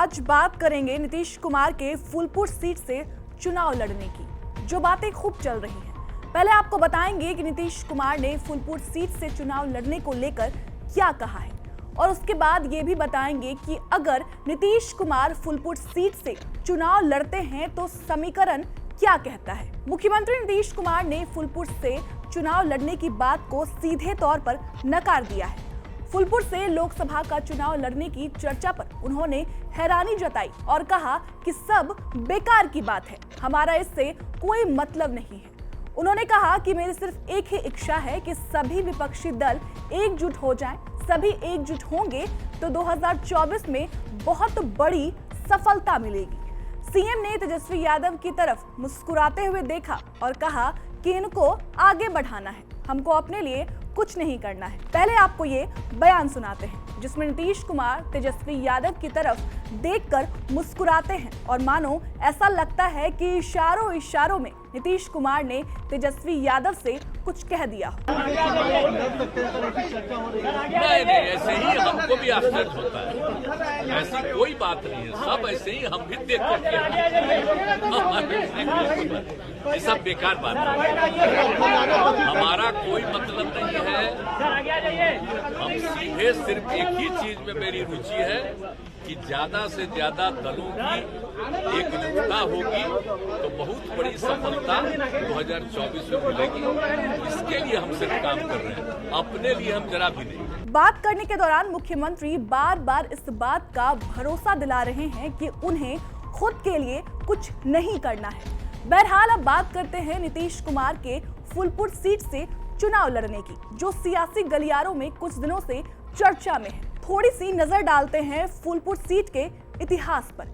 आज बात करेंगे नीतीश कुमार के फूलपुर सीट से चुनाव लड़ने की, जो बातें खूब चल रही हैं। पहले आपको बताएंगे कि नीतीश कुमार ने फूलपुर सीट से चुनाव लड़ने को लेकर क्या कहा है, और उसके बाद ये भी बताएंगे कि अगर नीतीश कुमार फूलपुर सीट से चुनाव लड़ते हैं तो समीकरण क्या कहता है। मुख्यमंत्री नीतीश कुमार ने फूलपुर से चुनाव लड़ने की बात को सीधे तौर पर नकार दिया है। फूलपुर से लोकसभा का चुनाव लड़ने की चर्चा पर उन्होंने हैरानी जताई और कहा कि सब बेकार की बात है, हमारा इससे कोई मतलब नहीं है। उन्होंने कहा कि मेरी सिर्फ एक ही इच्छा है कि सभी विपक्षी दल एकजुट हो जाएं। सभी एकजुट होंगे तो 2024 में बहुत बड़ी सफलता मिलेगी। सीएम ने तेजस्वी यादव की तरफ मुस्कुराते हुए देखा और कहा कि इनको आगे बढ़ाना है, हमको अपने लिए कुछ नहीं करना है। पहले आपको ये बयान सुनाते हैं जिसमें नीतीश कुमार तेजस्वी यादव की तरफ देखकर मुस्कुराते हैं और मानो ऐसा लगता है कि इशारों इशारों में नीतीश कुमार ने तेजस्वी यादव से कुछ कह दिया। नहीं, ऐसे ही हमको भी आश्चर्य होता है, ऐसी कोई बात नहीं है, सब ऐसे ही हम भी देख करके ये सब बेकार बात है, हमारा कोई मतलब नहीं है। हम सीधे सिर्फ एक ही चीज में मेरी रुचि है कि ज्यादा से ज्यादा दलों की एकजुटता होगी तो बहुत बड़ी सफलता 2024 में मिलेगी। इसके लिए हम सिर्फ काम कर रहे हैं, अपने लिए हम जरा भी नहीं। बात करने के दौरान मुख्यमंत्री बार बार इस बात का भरोसा दिला रहे हैं कि उन्हें खुद के लिए कुछ नहीं करना है। बहरहाल अब बात करते हैं नीतीश कुमार के फूलपुर सीट से चुनाव लड़ने की, जो सियासी गलियारों में कुछ दिनों से चर्चा में है। थोड़ी सी नजर डालते हैं फूलपुर सीट के इतिहास पर।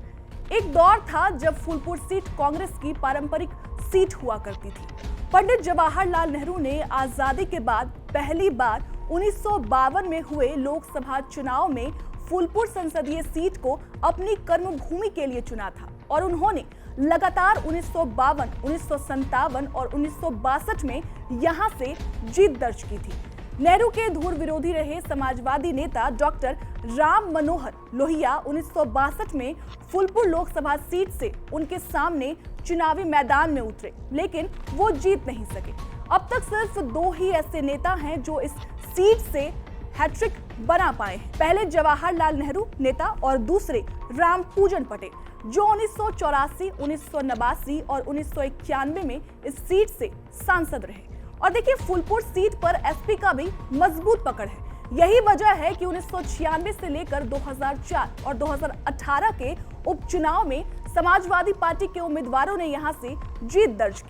एक दौर था जब फूलपुर सीट कांग्रेस की पारंपरिक सीट हुआ करती थी। पंडित जवाहरलाल नेहरू ने आजादी के बाद पहली बार 1952 में हुए लोकसभा चुनाव में फूलपुर संसदीय सीट को अपनी कर्मभूमि के लिए चुना था और उन्होंने लगातार 1952, 1957 और 1962 में यहां से जीत दर्ज की थी। नेहरू के धुर विरोधी रहे समाजवादी नेता डॉक्टर राम मनोहर लोहिया 1962 में फूलपुर लोकसभा सीट से उनके सामने चुनावी मैदान में उतरे, लेकिन वो जीत नहीं सके। अब तक सिर्फ दो ही ऐसे नेता हैं जो इस सीट से हैट्रिक बना पाए हैं। पहले जवाहरलाल नेहरू नेता और दूसरे रामपूजन पटेल, जो 1984, 1989 और 1991 में इस सीट से सांसद रहे। और देखिए, फूलपुर सीट पर एसपी का भी मजबूत पकड़ है। यही वजह है कि 1996 से लेकर 2004 और 2018 के उपचुनाव में समाजवादी पार्टी के उम्मीदवारों ने यहां से जीत दर्ज की।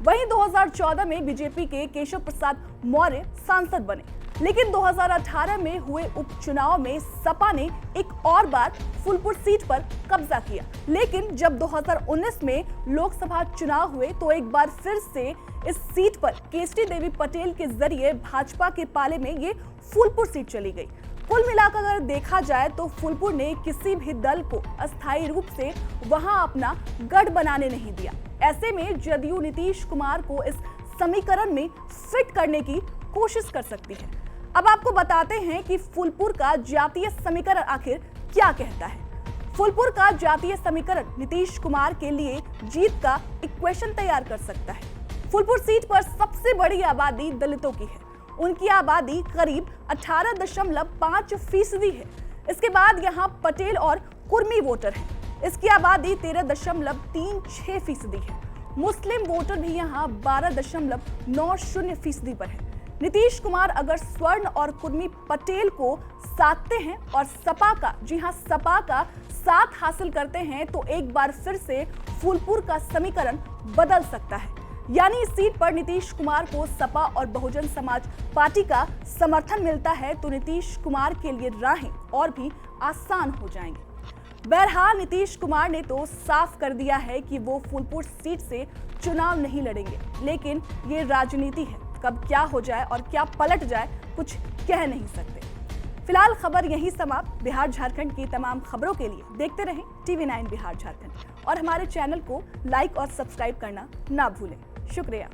वहीं 2014 में बीजेपी के केशव प्रसाद मौर्य सांसद बने, लेकिन 2018 में हुए उपचुनाव में सपा ने एक और बार फूलपुर सीट पर कब्जा किया। लेकिन जब 2019 में लोकसभा चुनाव हुए तो एक बार फिर से इस सीट पर केसरी देवी पटेल के जरिए भाजपा के पाले में ये फूलपुर सीट चली गई। कुल मिलाकर अगर देखा जाए तो फूलपुर ने किसी भी दल को अस्थायी रूप से वहां अपना गढ़ बनाने नहीं दिया। ऐसे में जदयू नीतीश कुमार को इस समीकरण में फिट करने की कोशिश कर सकती है। अब आपको बताते हैं कि फूलपुर का जातीय समीकरण आखिर क्या कहता है। फूलपुर का जातीय समीकरण नीतीश कुमार के लिए जीत का इक्वेशन तैयार कर सकता है। फूलपुर सीट पर सबसे बड़ी आबादी दलितों की है। उनकी आबादी करीब 18.5% है। इसके बाद यहाँ पटेल और कुर्मी वोटर हैं। इसकी आबादी 13.36% है। मुस्लिम वोटर भी यहाँ 12.90% पर है। नीतीश कुमार अगर स्वर्ण और कुर्मी पटेल को साधते हैं और सपा का, जी हां, सपा का साथ हासिल करते हैं तो एक बार फिर से फूलपुर का समीकरण बदल सकता है। यानी इस सीट पर नीतीश कुमार को सपा और बहुजन समाज पार्टी का समर्थन मिलता है तो नीतीश कुमार के लिए राहें और भी आसान हो जाएंगी। बहरहाल नीतीश कुमार ने तो साफ कर दिया है कि वो फूलपुर सीट से चुनाव नहीं लड़ेंगे, लेकिन ये राजनीति है, कब क्या हो जाए और क्या पलट जाए कुछ कह नहीं सकते। फिलहाल खबर यही समाप्त। बिहार झारखंड की तमाम खबरों के लिए देखते रहें TV9 बिहार झारखंड और हमारे चैनल को लाइक और सब्सक्राइब करना ना भूलें। शुक्रिया।